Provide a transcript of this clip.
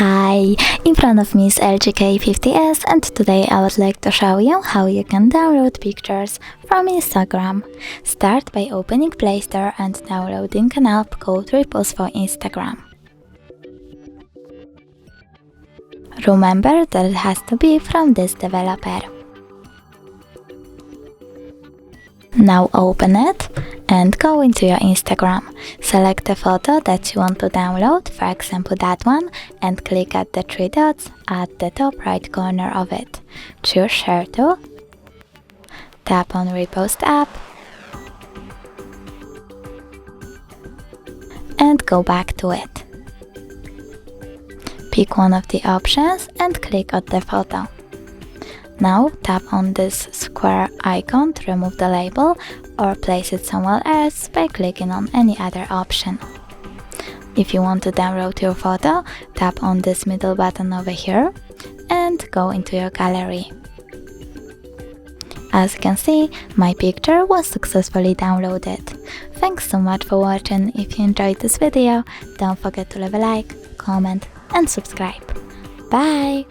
Hi, in front of me is LG K50S, and today I would like to show you how you can download pictures from Instagram. Start by opening Play Store and downloading an app called Repost for Instagram. Remember that it has to be from this developer. Now open it and go into your Instagram. Select the photo that you want to download, for example that one, and click at the three dots at the top right corner of it. Choose Share To, tap on Repost App, and go back to it. Pick one of the options and click on the photo. Now tap on this square icon to remove the label or place it somewhere else by clicking on any other option. If you want to download your photo, tap on this middle button over here and go into your gallery. As you can see, my picture was successfully downloaded. Thanks so much for watching. If you enjoyed this video, don't forget to leave a like, comment and subscribe. Bye!